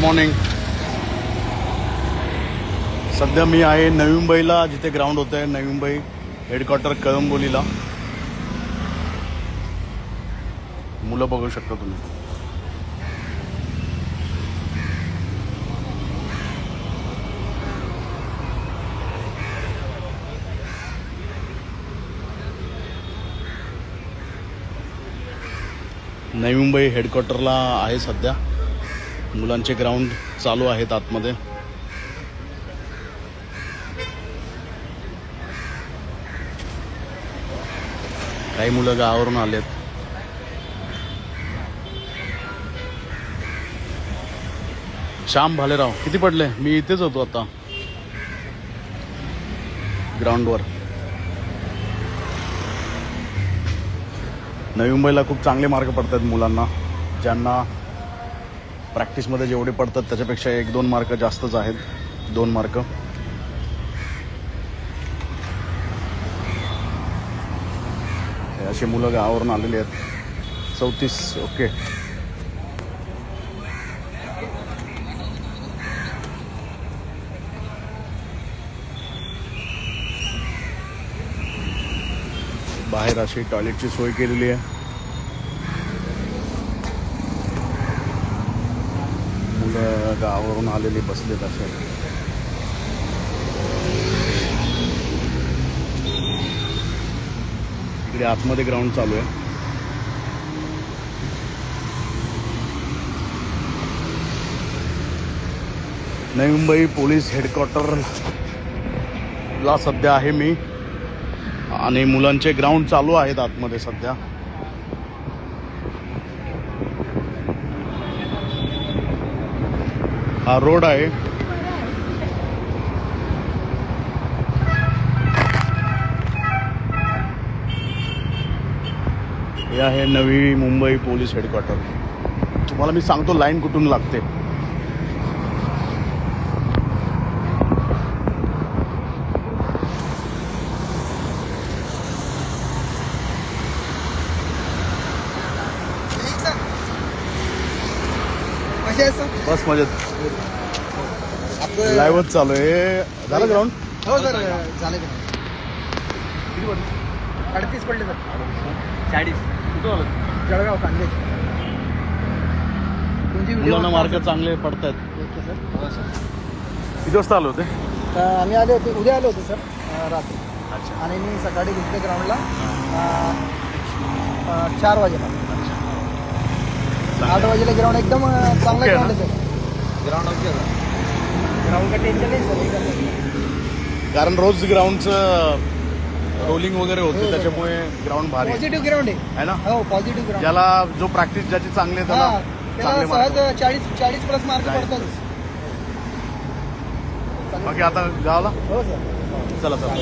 Morning. सध्या मी आहे नवी मुंबईला, जिथे ग्राउंड होतं आहे नवी मुंबई हेडक्वार्टर कळंबोलीला. मुलं बघू शकता तुम्ही. नवी मुंबई हेडक्वार्टरला आहे सध्या. मुलांचे ग्राउंड चालू आहेत आतमध्ये. काही मुलं गावावरून आलेत. श्याम भालेराव किती पडले? मी इथेच होतो आता ग्राउंडवर. नवी मुंबईला खूप चांगले मार्क पडतात मुलांना. ज्यांना प्रॅक्टिसमध्ये जेवढे पडतात त्याच्यापेक्षा 1-2 मार्क जास्तच आहेत. 2 मार्क. अशी मुलं गावावरून आलेली आहेत. 34. ओके. बाहेर अशी टॉयलेटची सोय केलेली आहे. मुलं गावावरून आलेली बसलेत असे. इकडे आतमध्ये ग्राउंड चालू आहे. नवी मुंबई पोलीस हेडक्वार्टरला सध्या आहे मी, आणि मुलांचे ग्राउंड चालू आहेत आतमध्ये सध्या. हा रोड आहे. हे आहे नवी मुंबई पोलीस हेडक्वार्टर. तुम्हाला मी सांगतो लाईन कुठून लागते. बस मजेत. लाईव्हच चालू आहे. झालं ग्राउंड? हो सर, झाले. किती पडले? 38 पडले सर. 40. कुठं आलं? जळगाव कांदे. मुलांना मार्क चांगले पडतात. किती वाजता आले होते? आम्ही आले होते, उद्या आले होते सर रात्री. अच्छा. आणि मी सकाळी घेतले ग्राउंडला 4 वाजेला. 8 वाजेला ग्राउंड एकदम चांगला ग्राउंड आहे सर. Ground okay. ग्राउंड का टेन्शन नाही सर. कारण रोज ग्राउंडचं रोलिंग वगैरे होते, त्याच्यामुळे ग्राउंड भारी आहे. पॉझिटिव्ह ग्राउंड आहे ना? हो, पॉझिटिव्ह ग्राउंड. ज्याला जो प्रॅक्टिस ज्याची चांगली आहे त्याला चांगले मार्क. सहज 40 प्लस मार्क पडतात. बाकी आता गावाला हो सर. चला चला.